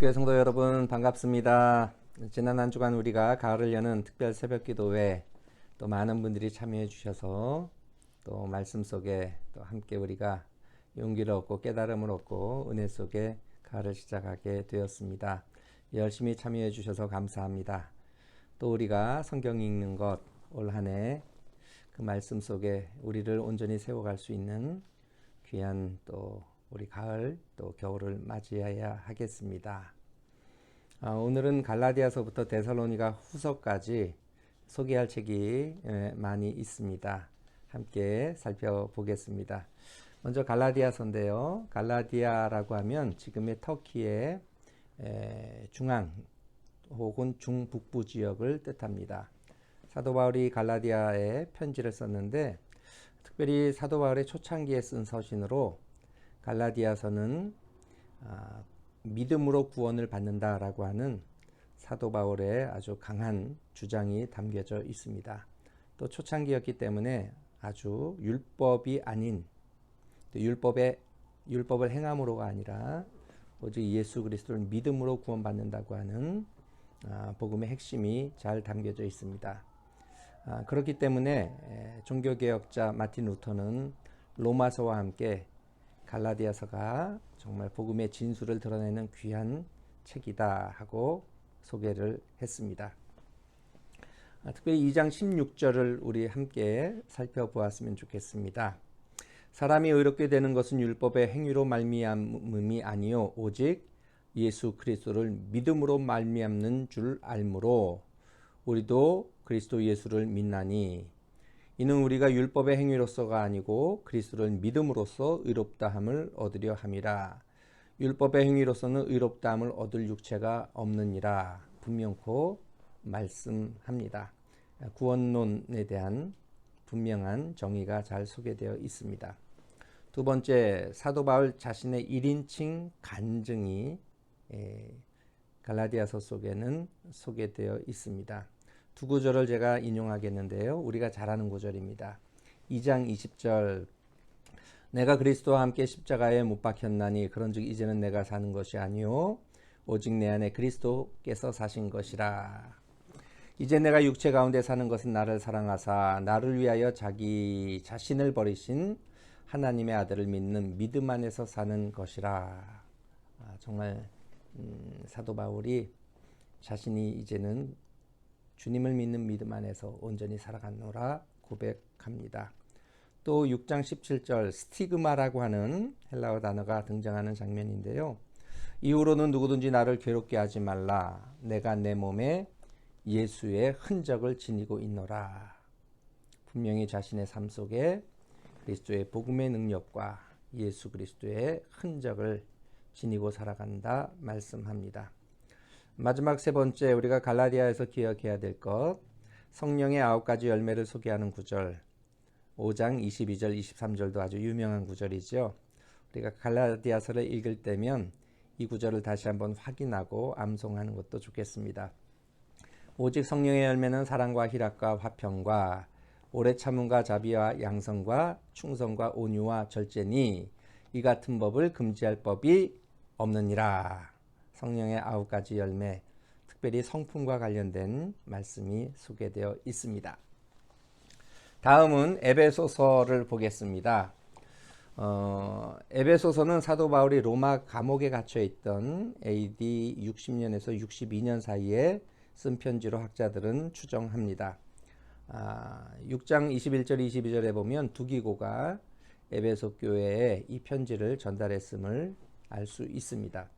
한국교회 성도 여러분 반갑습니다. 지난 한 주간 우리가 가을을 여는 특별 새벽기도회 또 많은 분들이 참여해 주셔서 또 말씀 속에 또 함께 우리가 용기를 얻고 깨달음을 얻고 은혜 속에 가을을 시작하게 되었습니다. 열심히 참여해 주셔서 감사합니다. 또 우리가 성경 읽는 것 올 한 해 그 말씀 속에 우리를 온전히 세워갈 수 있는 귀한 또 우리 가을 또 겨울을 맞이해야 하겠습니다. 오늘은 갈라디아서부터 데살로니가 후서까지 소개할 책이 많이 있습니다. 함께 살펴보겠습니다. 먼저 갈라디아서인데요. 갈라디아라고 하면 지금의 터키의 중앙 혹은 중북부 지역을 뜻합니다. 사도 바울이 갈라디아에 편지를 썼는데 특별히 사도 바울의 초창기에 쓴 서신으로 갈라디아서는 믿음으로 구원을 받는다라고 하는 사도 바울의 아주 강한 주장이 담겨져 있습니다. 또 초창기였기 때문에 아주 율법이 아닌 율법을 행함으로가 아니라 오직 예수 그리스도를 믿음으로 구원받는다고 하는 복음의 핵심이 잘 담겨져 있습니다. 그렇기 때문에 종교개혁자 마틴 루터는 로마서와 함께 갈라디아서가 정말 복음의 진수를 드러내는 귀한 책이다 하고 소개를 했습니다. 특별히 2장 16절을 우리 함께 살펴보았으면 좋겠습니다. 사람이 의롭게 되는 것은 율법의 행위로 말미암음이 아니요 오직 예수 그리스도를 믿음으로 말미암는 줄 알므로 우리도 그리스도 예수를 믿나니 이는 우리가 율법의 행위로서가 아니고 그리스도를 믿음으로써 의롭다함을 얻으려 함이라. 율법의 행위로서는 의롭다함을 얻을 육체가 없느니라 분명코 말씀합니다. 구원론에 대한 분명한 정의가 잘 소개되어 있습니다. 두 번째, 사도 바울 자신의 1인칭 간증이 갈라디아서 속에는 소개되어 있습니다. 두 구절을 제가 인용하겠는데요. 우리가 잘 아는 구절입니다. 2장 20절 내가 그리스도와 함께 십자가에 못 박혔나니 그런즉 이제는 내가 사는 것이 아니요 오직 내 안에 그리스도께서 사신 것이라. 이제 내가 육체 가운데 사는 것은 나를 사랑하사 나를 위하여 자기 자신을 버리신 하나님의 아들을 믿는 믿음 안에서 사는 것이라. 정말 사도 바울이 자신이 이제는 주님을 믿는 믿음 안에서 온전히 살아갔노라 고백합니다. 또 6장 17절 스티그마라고 하는 헬라어 단어가 등장하는 장면인데요. 이후로는 누구든지 나를 괴롭게 하지 말라. 내가 내 몸에 예수의 흔적을 지니고 있노라. 분명히 자신의 삶 속에 그리스도의 복음의 능력과 예수 그리스도의 흔적을 지니고 살아간다 말씀합니다. 마지막 세 번째 우리가 갈라디아에서 기억해야 될 것 성령의 9가지 열매를 소개하는 구절 5장 22절 23절도 아주 유명한 구절이죠. 우리가 갈라디아서를 읽을 때면 이 구절을 다시 한번 확인하고 암송하는 것도 좋겠습니다. 오직 성령의 열매는 사랑과 희락과 화평과 오래 참음과 자비와 양성과 충성과 온유와 절제니 이 같은 법을 금지할 법이 없느니라. 성령의 9가지 열매, 특별히 성품과 관련된 말씀이 소개되어 있습니다. 다음은 에베소서를 보겠습니다. 에베소서는 사도 바울이 로마 감옥에 갇혀 있던 AD 60년에서 62년 사이에 쓴 편지로 학자들은 추정합니다. 6장 21절 22절에 보면 두기고가 에베소 교회에 이 편지를 전달했음을 알 수 있습니다.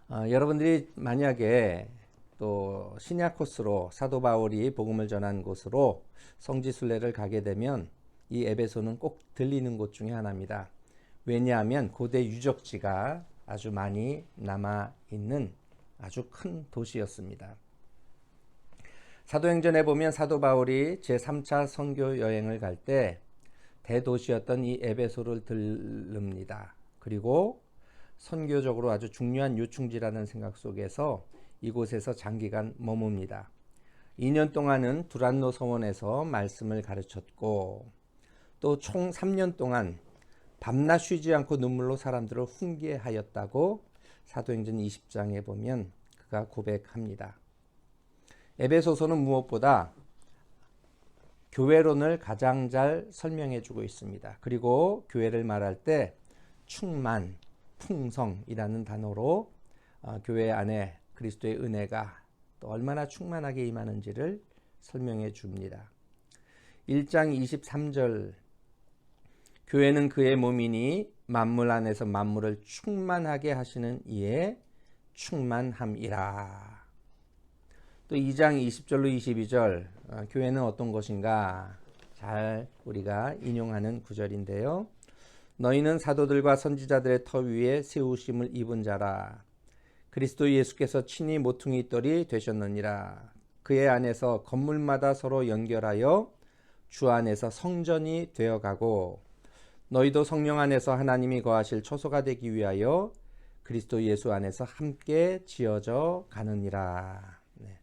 여러분들이 만약에 또 신약 코스로 사도 바울이 복음을 전한 곳으로 성지순례를 가게 되면 이 에베소는 꼭 들리는 곳 중에 하나입니다. 왜냐하면 고대 유적지가 아주 많이 남아있는 아주 큰 도시였습니다. 사도행전에 보면 사도 바울이 제3차 선교 여행을 갈 때 대도시였던 이 에베소를 들릅니다. 그리고 선교적으로 아주 중요한 요충지라는 생각 속에서 이곳에서 장기간 머뭅니다. 2년 동안은 두란노 서원에서 말씀을 가르쳤고 또 총 3년 동안 밤낮 쉬지 않고 눈물로 사람들을 훈계하였다고 사도행전 20장에 보면 그가 고백합니다. 에베소서는 무엇보다 교회론을 가장 잘 설명해 주고 있습니다. 그리고 교회를 말할 때 충만, 풍성이라는 단어로 교회 안에 그리스도의 은혜가 또 얼마나 충만하게 임하는지를 설명해 줍니다. 1장 23절 교회는 그의 몸이니 만물 안에서 만물을 충만하게 하시는 이의 충만함이라. 또 2장 20절로 22절 교회는 어떤 것인가 잘 우리가 인용하는 구절인데요. 너희는 사도들과 선지자들의 터 위에 세우심을 입은 자라. 그리스도 예수께서 친히 모퉁이 돌이 되셨느니라. 그의 안에서 건물마다 서로 연결하여 주 안에서 성전이 되어가고 너희도 성령 안에서 하나님이 거하실 초소가 되기 위하여 그리스도 예수 안에서 함께 지어져 가느니라. 네.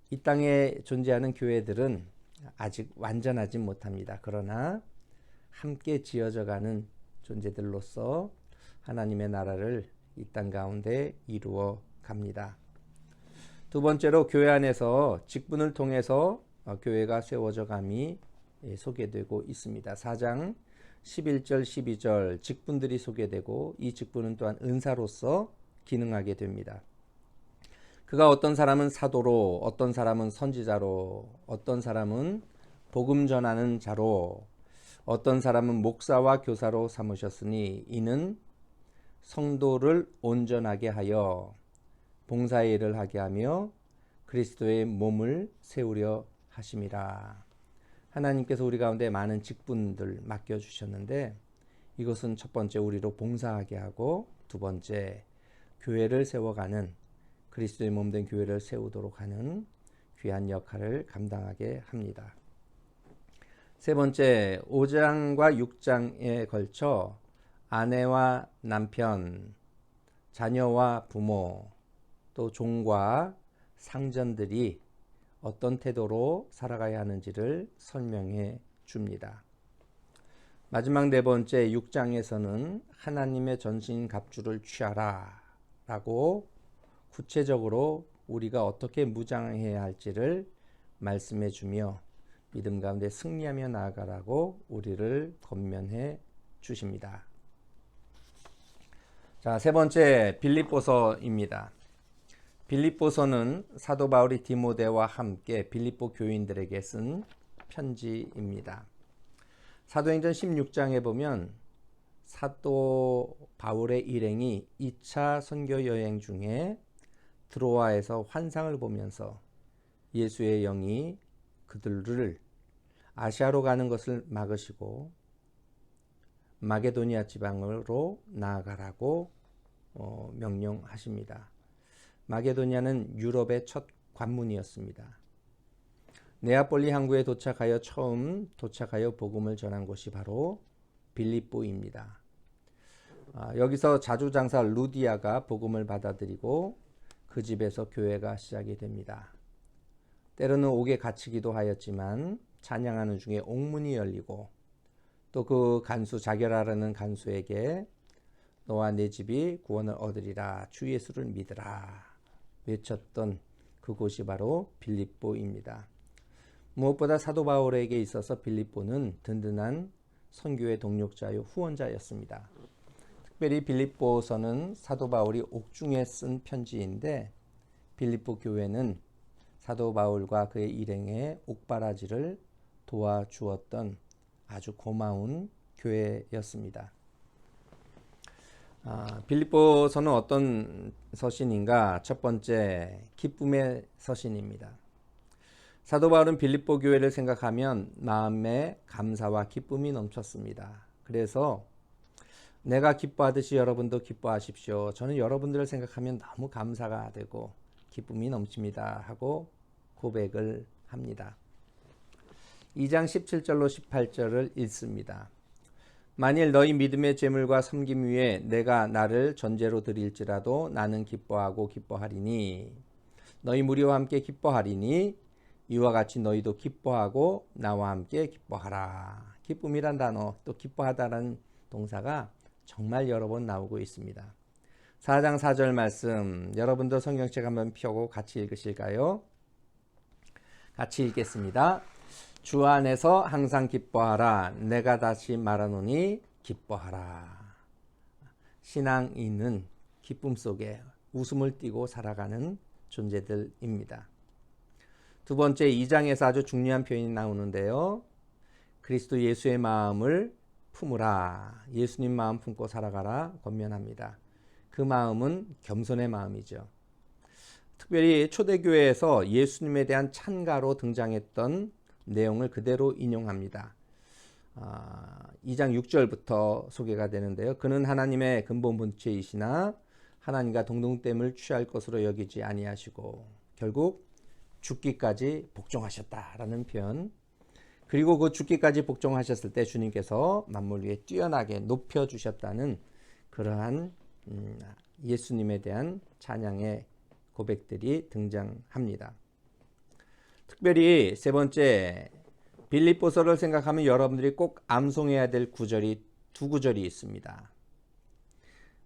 이 땅에 존재하는 교회들은 아직 완전하지 못합니다. 그러나 함께 지어져 가는 존재들로서 하나님의 나라를 이 땅 가운데 이루어 갑니다. 두 번째로 교회 안에서 직분을 통해서 교회가 세워져 감이 소개되고 있습니다. 4장 11절 12절 직분들이 소개되고 이 직분은 또한 은사로서 기능하게 됩니다. 그가 어떤 사람은 사도로, 어떤 사람은 선지자로, 어떤 사람은 복음 전하는 자로, 어떤 사람은 목사와 교사로 삼으셨으니 이는 성도를 온전하게 하여 봉사의 일을 하게 하며 그리스도의 몸을 세우려 하심이라. 하나님께서 우리 가운데 많은 직분들 맡겨주셨는데 이것은 첫 번째 우리로 봉사하게 하고 두 번째 교회를 세워가는 그리스도의 몸된 교회를 세우도록 하는 귀한 역할을 감당하게 합니다. 세 번째 5장과 6장에 걸쳐 아내와 남편, 자녀와 부모, 또 종과 상전들이 어떤 태도로 살아가야 하는지를 설명해 줍니다. 마지막 네 번째 6장에서는 하나님의 전신 갑주를 취하라 라고 구체적으로 우리가 어떻게 무장해야 할지를 말씀해 주며 믿음 가운데 승리하며 나아가라고 우리를 권면해 주십니다. 자, 세 번째 빌립보서입니다. 빌립보서는 사도 바울이 디모데와 함께 빌립보 교인들에게 쓴 편지입니다. 사도행전 16장에 보면 사도 바울의 일행이 2차 선교 여행 중에 드로아에서 환상을 보면서 예수의 영이 그들을 아시아로 가는 것을 막으시고 마게도니아 지방으로 나아가라고 명령하십니다. 마게도니아는 유럽의 첫 관문이었습니다. 네아폴리 항구에 처음 도착하여 복음을 전한 곳이 바로 빌립보입니다. 여기서 자주장사 루디아가 복음을 받아들이고 그 집에서 교회가 시작이 됩니다. 때로는 옥에 갇히기도 하였지만 찬양하는 중에 옥문이 열리고 또 그 간수 자결하라는 간수에게 너와 내 집이 구원을 얻으리라 주 예수를 믿으라 외쳤던 그곳이 바로 빌립보입니다. 무엇보다 사도 바울에게 있어서 빌립보는 든든한 선교의 동력자요 후원자였습니다. 특별히 빌립보서는 사도 바울이 옥중에 쓴 편지인데 빌립보 교회는 사도 바울과 그의 일행의 옥바라지를 도와주었던 아주 고마운 교회였습니다. 빌립보서는 어떤 서신인가? 첫 번째, 기쁨의 서신입니다. 사도 바울은 빌립보 교회를 생각하면 마음에 감사와 기쁨이 넘쳤습니다. 그래서 내가 기뻐하듯이 여러분도 기뻐하십시오. 저는 여러분들을 생각하면 너무 감사가 되고 기쁨이 넘칩니다. 하고 고백을 합니다. 2장 17절로 18절을 읽습니다. 만일 너희 믿음의 제물과 섬김 위에 내가 나를 전제로 드릴지라도 나는 기뻐하고 기뻐하리니 너희 무리와 함께 기뻐하리니 이와 같이 너희도 기뻐하고 나와 함께 기뻐하라. 기쁨이란 단어 또 기뻐하다라는 동사가 정말 여러 번 나오고 있습니다. 4장 4절 말씀 여러분도 성경책 한번 펴고 같이 읽으실까요? 같이 읽겠습니다. 주 안에서 항상 기뻐하라. 내가 다시 말하노니 기뻐하라. 신앙인은 기쁨 속에 웃음을 띠고 살아가는 존재들입니다. 두 번째 2장에서 아주 중요한 표현이 나오는데요. 그리스도 예수의 마음을 품으라. 예수님 마음 품고 살아가라 권면합니다. 그 마음은 겸손의 마음이죠. 특별히 초대교회에서 예수님에 대한 찬가로 등장했던 내용을 그대로 인용합니다. 2장 6절부터 소개가 되는데요. 그는 하나님의 근본 본체이시나 하나님과 동등됨을 취할 것으로 여기지 아니하시고 결국 죽기까지 복종하셨다라는 표현. 그리고 그 죽기까지 복종하셨을 때 주님께서 만물 위에 뛰어나게 높여주셨다는 그러한 예수님에 대한 찬양의 고백들이 등장합니다. 특별히 세 번째 빌립보서를 생각하면 여러분들이 꼭 암송해야 될 구절이 두 구절이 있습니다.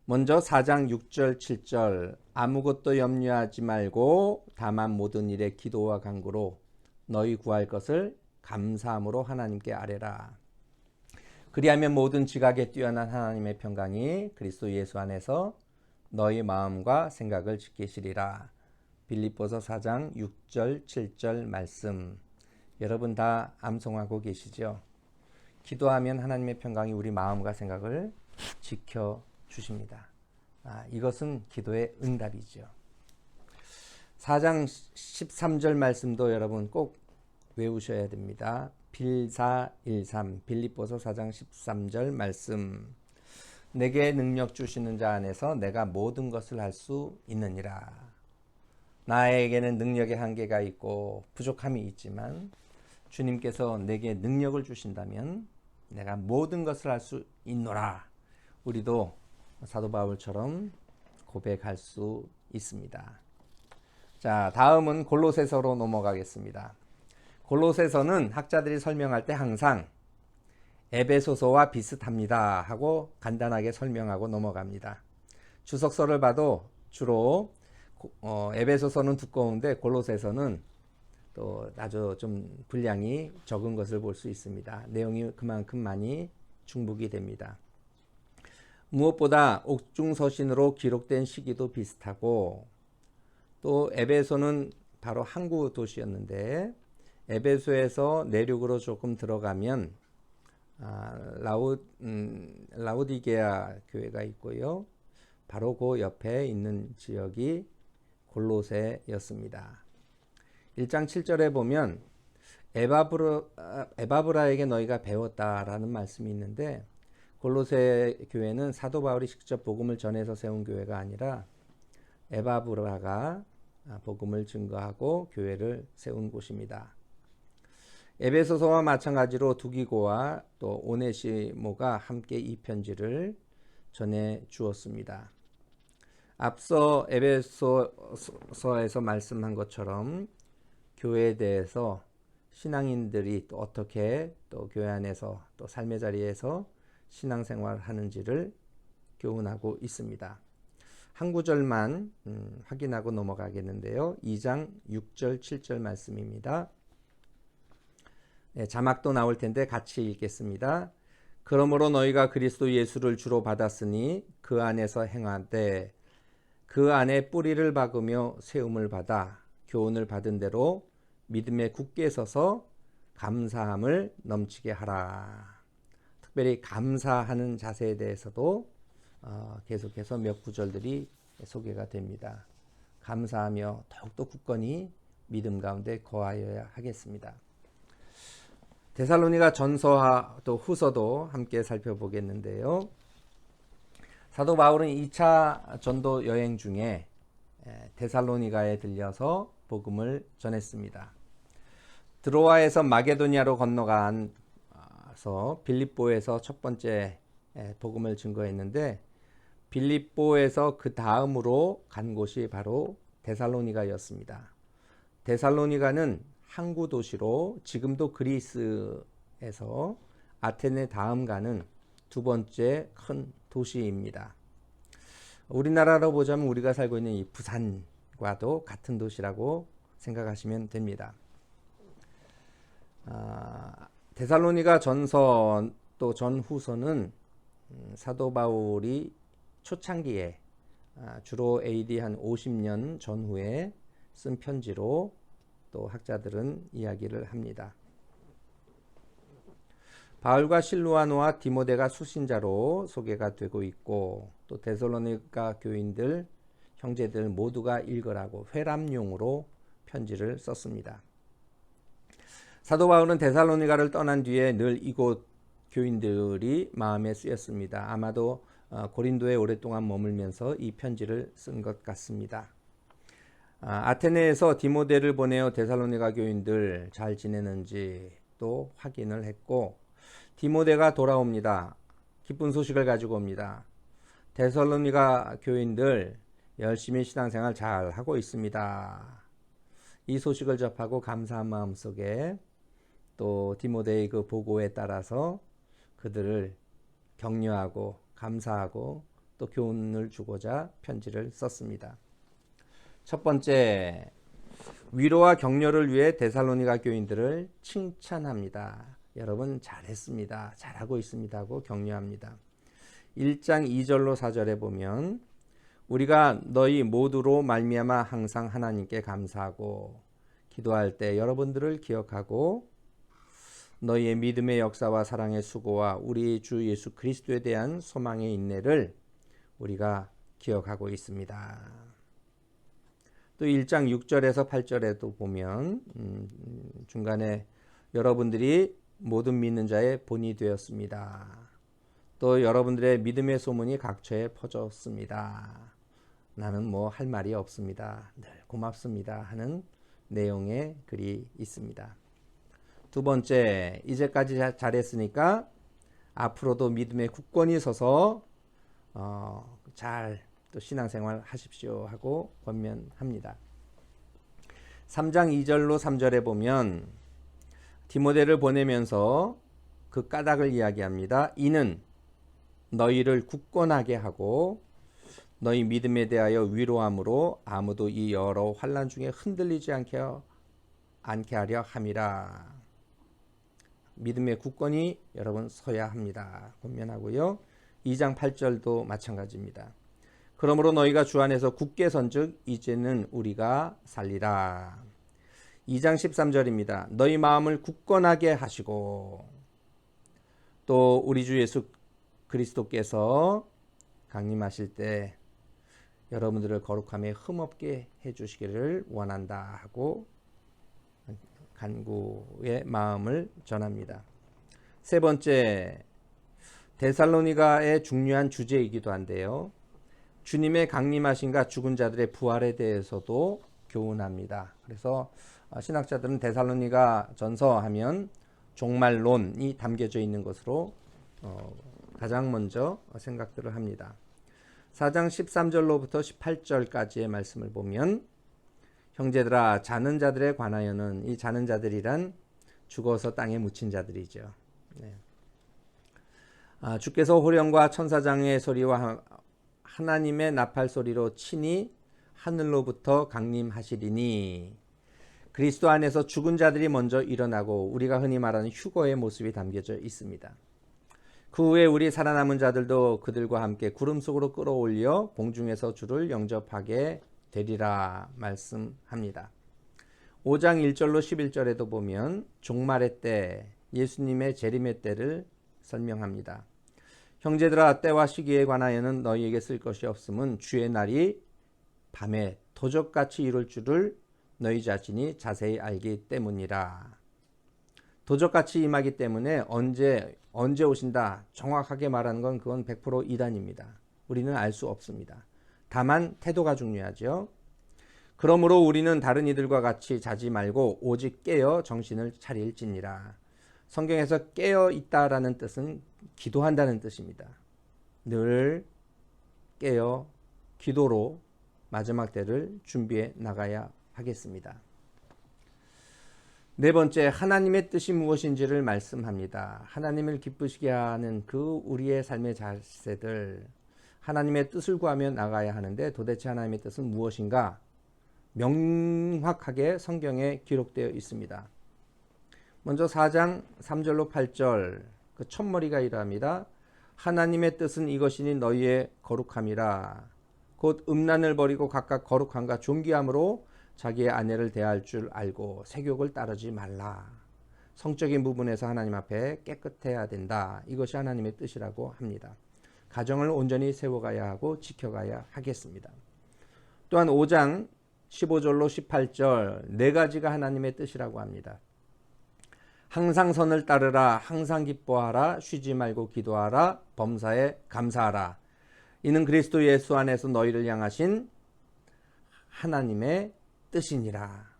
먼저 4장 6절 7절 아무것도 염려하지 말고 다만 모든 일에 기도와 간구로 너희 구할 것을 감사함으로 하나님께 아뢰라. 그리하면 모든 지각에 뛰어난 하나님의 평강이 그리스도 예수 안에서 너희 마음과 생각을 지키시리라. 빌립보서 4장 6절 7절 말씀 여러분 다 암송하고 계시죠? 기도하면 하나님의 평강이 우리 마음과 생각을 지켜주십니다. 이것은 기도의 응답이죠. 4장 13절 말씀도 여러분 꼭 외우셔야 됩니다. 빌사일삼 빌립보서 4장 13절 말씀 내게 능력 주시는 자 안에서 내가 모든 것을 할 수 있느니라. 나에게는 능력의 한계가 있고 부족함이 있지만 주님께서 내게 능력을 주신다면 내가 모든 것을 할 수 있노라. 우리도 사도 바울처럼 고백할 수 있습니다. 자, 다음은 골로새서로 넘어가겠습니다. 골로새서는 학자들이 설명할 때 항상 에베소서와 비슷합니다 하고 간단하게 설명하고 넘어갑니다. 주석서를 봐도 주로 에베소서는 두꺼운데 골로새서는 또 아주 좀 분량이 적은 것을 볼 수 있습니다. 내용이 그만큼 많이 중복이 됩니다. 무엇보다 옥중서신으로 기록된 시기도 비슷하고 또 에베소는 바로 항구 도시였는데 에베소에서 내륙으로 조금 들어가면 라우디게아 교회가 있고요. 바로 그 옆에 있는 지역이 골로새였습니다. 1장 7절에 보면 에바브라에게 너희가 배웠다라는 말씀이 있는데 골로새 교회는 사도 바울이 직접 복음을 전해서 세운 교회가 아니라 에바브라가 복음을 증거하고 교회를 세운 곳입니다. 에베소서와 마찬가지로 두기고와 또 오네시모가 함께 이 편지를 전해 주었습니다. 앞서 에베소서에서 말씀한 것처럼 교회에 대해서 신앙인들이 또 어떻게 또 교회 안에서 또 삶의 자리에서 신앙생활을 하는지를 교훈하고 있습니다. 한 구절만 확인하고 넘어가겠는데요. 2장 6절 7절 말씀입니다. 네, 자막도 나올 텐데 같이 읽겠습니다. 그러므로 너희가 그리스도 예수를 주로 받았으니 그 안에서 행하되 그 안에 뿌리를 박으며 세움을 받아 교훈을 받은 대로 믿음에 굳게 서서 감사함을 넘치게 하라. 특별히 감사하는 자세에 대해서도 계속해서 몇 구절들이 소개가 됩니다. 감사하며 더욱더 굳건히 믿음 가운데 거하여야 하겠습니다. 데살로니가 전서와 또 후서도 함께 살펴보겠는데요. 사도 바울은 2차 전도 여행 중에 데살로니가에 들려서 복음을 전했습니다. 드로아에서 마게도니아로 건너가서 빌립보에서 첫 번째 복음을 증거했는데 빌립보에서 그 다음으로 간 곳이 바로 데살로니가였습니다. 데살로니가는 항구 도시로 지금도 그리스에서 아테네 다음 가는 두 번째 큰 도시입니다. 우리나라로 보자면 우리가 살고 있는 이 부산과도 같은 도시라고 생각하시면 됩니다. 데살로니가 전서 또 전후서는 사도 바울이 초창기에 주로 AD 한 50년 전후에 쓴 편지로 또 학자들은 이야기를 합니다. 바울과 실루아노와 디모데가 수신자로 소개가 되고 있고 또 데살로니가 교인들 형제들 모두가 읽으라고 회람용으로 편지를 썼습니다. 사도 바울은 데살로니가를 떠난 뒤에 늘 이곳 교인들이 마음에 쓰였습니다. 아마도 고린도에 오랫동안 머물면서 이 편지를 쓴 것 같습니다. 아테네에서 디모데를 보내어 데살로니가 교인들 잘 지내는지 또 확인을 했고 디모데가 돌아옵니다. 기쁜 소식을 가지고 옵니다. 데살로니가 교인들 열심히 신앙생활 잘 하고 있습니다. 이 소식을 접하고 감사한 마음 속에 또 디모데의 그 보고에 따라서 그들을 격려하고 감사하고 또 교훈을 주고자 편지를 썼습니다. 첫 번째, 위로와 격려를 위해 데살로니가 교인들을 칭찬합니다. 여러분 잘했습니다. 잘하고 있습니다 하고 격려합니다. 1장 2절로 4절에 보면 우리가 너희 모두로 말미암아 항상 하나님께 감사하고 기도할 때 여러분들을 기억하고 너희의 믿음의 역사와 사랑의 수고와 우리 주 예수 그리스도에 대한 소망의 인내를 우리가 기억하고 있습니다. 또 1장 6절에서 8절에도 보면 중간에 여러분들이 모든 믿는 자의 본이 되었습니다. 또 여러분들의 믿음의 소문이 각처에 퍼졌습니다. 나는 뭐 할 말이 없습니다. 늘 고맙습니다 하는 내용의 글이 있습니다. 두 번째, 이제까지 잘했으니까 앞으로도 믿음의 굳건히 서서 잘 또 신앙생활 하십시오 하고 권면합니다. 3장 2절로 3절에 보면 디모데를 보내면서 그 까닭을 이야기합니다. 이는 너희를 굳건하게 하고 너희 믿음에 대하여 위로함으로 아무도 이 여러 환난 중에 흔들리지 않게 하려 함이라. 믿음의 굳건히 여러분 서야 합니다. 권면하고요. 2장 8절도 마찬가지입니다. 그러므로 너희가 주 안에서 굳게 선즉 이제는 우리가 살리라. 2장 13절입니다. 너희 마음을 굳건하게 하시고 또 우리 주 예수 그리스도께서 강림하실 때 여러분들을 거룩함에 흠없게 해주시기를 원한다 하고 간구의 마음을 전합니다. 세 번째, 데살로니가의 중요한 주제이기도 한데요. 주님의 강림하심과 죽은 자들의 부활에 대해서도 교훈합니다. 그래서 신학자들은 데살로니가 전서 하면 종말론이 담겨져 있는 것으로 가장 먼저 생각들을 합니다. 4장 13절로부터 18절까지의 말씀을 보면 형제들아 자는 자들에 관하여는 이 자는 자들이란 죽어서 땅에 묻힌 자들이죠. 네. 주께서 호령과 천사장의 소리와 하나님의 나팔 소리로 친히 하늘로부터 강림하시리니 그리스도 안에서 죽은 자들이 먼저 일어나고 우리가 흔히 말하는 휴거의 모습이 담겨져 있습니다. 그 후에 우리 살아남은 자들도 그들과 함께 구름 속으로 끌어올려 공중에서 주를 영접하게 되리라 말씀합니다. 5장 1절로 11절에도 보면 종말의 때 예수님의 재림의 때를 설명합니다. 형제들아 때와 시기에 관하여는 너희에게 쓸 것이 없음은 주의 날이 밤에 도적같이 이룰 줄을 너희 자신이 자세히 알기 때문이라. 도적같이 임하기 때문에 언제 오신다 정확하게 말하는 건 그건 100% 이단입니다. 우리는 알 수 없습니다. 다만 태도가 중요하죠. 그러므로 우리는 다른 이들과 같이 자지 말고 오직 깨어 정신을 차릴지니라. 성경에서 깨어 있다라는 뜻은 기도한다는 뜻입니다. 늘 깨어 기도로 마지막 때를 준비해 나가야 하겠습니다. 네 번째, 하나님의 뜻이 무엇인지를 말씀합니다. 하나님을 기쁘시게 하는 그 우리의 삶의 자세들, 하나님의 뜻을 구하며 나가야 하는데 도대체 하나님의 뜻은 무엇인가? 명확하게 성경에 기록되어 있습니다. 먼저 4장 3절로 8절 그 첫머리가 이러합니다. 하나님의 뜻은 이것이니 너희의 거룩함이라. 곧 음란을 버리고 각각 거룩함과 존귀함으로 자기의 아내를 대할 줄 알고 세욕을 따르지 말라. 성적인 부분에서 하나님 앞에 깨끗해야 된다. 이것이 하나님의 뜻이라고 합니다. 가정을 온전히 세워가야 하고 지켜가야 하겠습니다. 또한 5장 15절로 18절 네 가지가 하나님의 뜻이라고 합니다. 항상 선을 따르라. 항상 기뻐하라. 쉬지 말고 기도하라. 범사에 감사하라. 이는 그리스도 예수 안에서 너희를 향하신 하나님의 뜻이니라.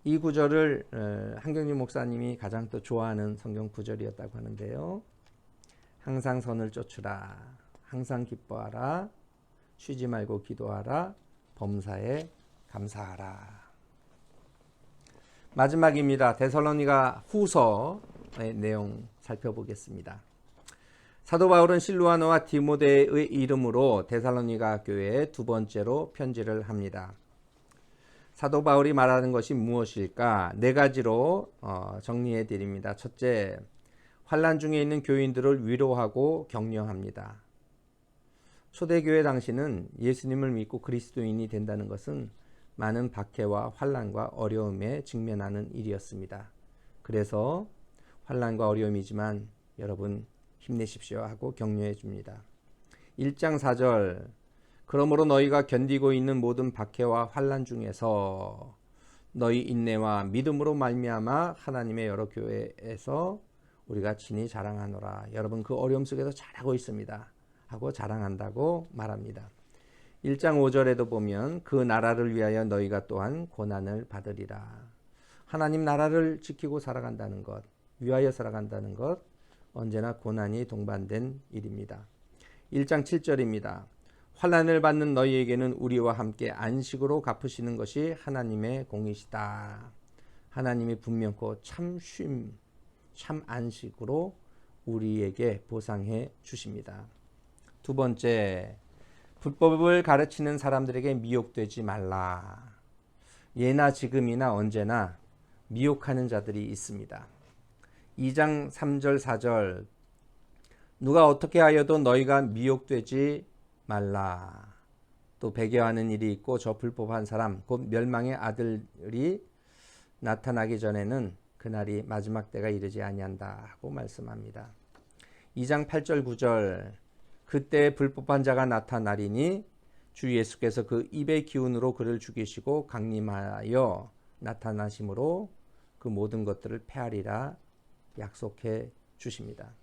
이 구절을 한경림 목사님이 가장 또 좋아하는 성경 구절이었다고 하는데요. 항상 선을 쫓으라. 항상 기뻐하라. 쉬지 말고 기도하라. 범사에 감사하라. 마지막입니다. 데살로니가 후서의 내용 살펴보겠습니다. 사도 바울은 실루아노와 디모데의 이름으로 데살로니가 교회에 두 번째로 편지를 합니다. 사도 바울이 말하는 것이 무엇일까? 네 가지로 정리해 드립니다. 첫째, 환난 중에 있는 교인들을 위로하고 격려합니다. 초대교회 당시는 예수님을 믿고 그리스도인이 된다는 것은 많은 박해와 환난과 어려움에 직면하는 일이었습니다. 그래서 환난과 어려움이지만 여러분 힘내십시오 하고 격려해 줍니다. 1장 4절 그러므로 너희가 견디고 있는 모든 박해와 환난 중에서 너희 인내와 믿음으로 말미암아 하나님의 여러 교회에서 우리가 친히 자랑하노라. 여러분 그 어려움 속에서 잘하고 있습니다 하고 자랑한다고 말합니다. 1장 5절에도 보면 그 나라를 위하여 너희가 또한 고난을 받으리라. 하나님 나라를 지키고 살아간다는 것, 위하여 살아간다는 것, 언제나 고난이 동반된 일입니다. 1장 7절입니다. 환난을 받는 너희에게는 우리와 함께 안식으로 갚으시는 것이 하나님의 공이시다. 하나님이 분명코 참 쉼, 참 안식으로 우리에게 보상해 주십니다. 두 번째, 불법을 가르치는 사람들에게 미혹되지 말라. 예나 지금이나 언제나 미혹하는 자들이 있습니다. 2장 3절 4절 누가 어떻게 하여도 너희가 미혹되지 말라. 또 배교하는 일이 있고 저 불법한 사람 곧 멸망의 아들이 나타나기 전에는 그날이 마지막 때가 이르지 아니한다 하고 말씀합니다. 2장 8절 9절 그때 불법한 자가 나타나리니 주 예수께서 그 입의 기운으로 그를 죽이시고 강림하여 나타나심으로 그 모든 것들을 패하리라 약속해 주십니다.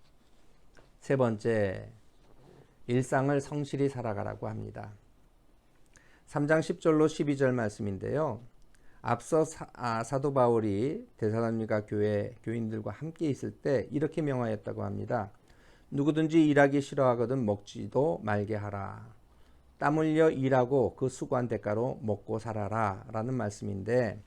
세 번째, 일상을 성실히 살아가라고 합니다. 3장 10절로 12절 말씀인데요. 앞서 사도 바울이 데살로니가 교회 교인들과 함께 있을 때 이렇게 명하였다고 합니다. 누구든지 일하기 싫어하거든 먹지도 말게 하라. 땀 흘려 일하고 그 수고한 대가로 먹고 살아라 라는 말씀인데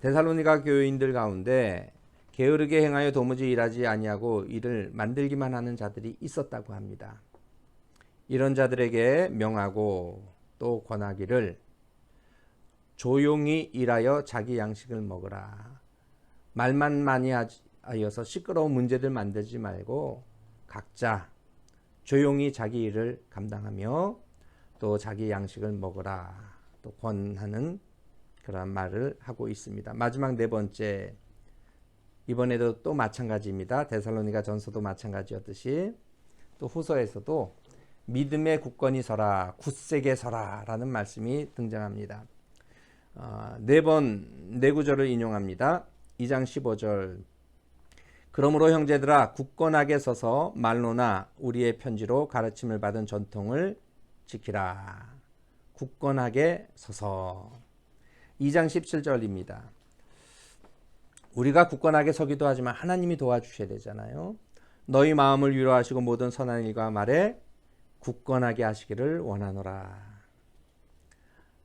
데살로니가 교인들 가운데 게으르게 행하여 도무지 일하지 아니하고 일을 만들기만 하는 자들이 있었다고 합니다. 이런 자들에게 명하고 또 권하기를 조용히 일하여 자기 양식을 먹으라. 말만 많이 하여서 시끄러운 문제들 만들지 말고 각자 조용히 자기 일을 감당하며 또 자기 양식을 먹으라. 또 권하는 그런 말을 하고 있습니다. 마지막 네 번째, 이번에도 또 마찬가지입니다. 데살로니가 전서도 마찬가지였듯이 또 후서에서도 믿음의 굳건히 서라, 굳세게 서라 라는 말씀이 등장합니다. 네 구절을 인용합니다. 2장 15절 그러므로 형제들아 굳건하게 서서 말로나 우리의 편지로 가르침을 받은 전통을 지키라. 굳건하게 서서 2장 17절입니다. 우리가 굳건하게 서기도 하지만 하나님이 도와주셔야 되잖아요. 너희 마음을 위로하시고 모든 선한 일과 말에 굳건하게 하시기를 원하노라.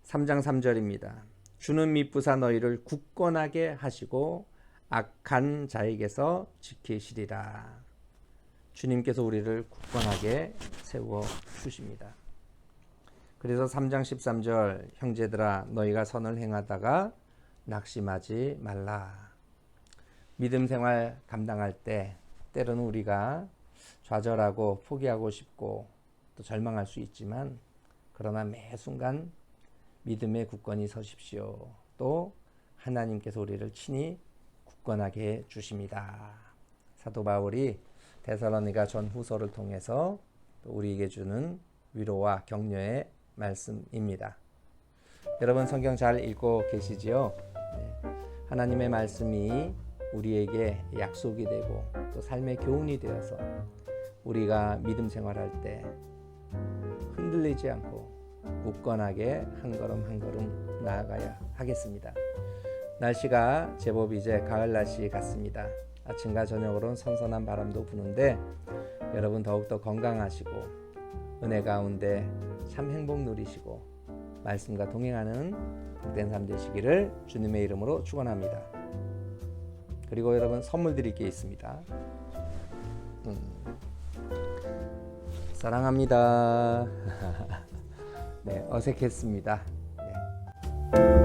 3장 3절입니다. 주는 미쁘사 너희를 굳건하게 하시고 악한 자에게서 지키시리라. 주님께서 우리를 굳건하게 세워 주십니다. 그래서 3장 13절 형제들아 너희가 선을 행하다가 낙심하지 말라. 믿음 생활 감당할 때 때로는 우리가 좌절하고 포기하고 싶고 또 절망할 수 있지만 그러나 매 순간 믿음에 굳건히 서십시오. 또 하나님께서 우리를 친히 굳건하게 해 주십니다. 사도 바울이 데살로니가 전후서를 통해서 또 우리에게 주는 위로와 격려의 말씀입니다. 여러분 성경 잘 읽고 계시지요? 네. 하나님의 말씀이 우리에게 약속이 되고 또 삶의 교훈이 되어서 우리가 믿음 생활할 때 흔들리지 않고 굳건하게 한 걸음 한 걸음 나아가야 하겠습니다. 날씨가 제법 이제 가을 날씨 같습니다. 아침과 저녁으로는 선선한 바람도 부는데 여러분 더욱더 건강하시고 은혜 가운데 참 행복 누리시고 말씀과 동행하는 복된 삶 되시기를 주님의 이름으로 축원합니다. 그리고 여러분 선물 드릴 게 있습니다. 사랑합니다. 네, 어색했습니다. 네.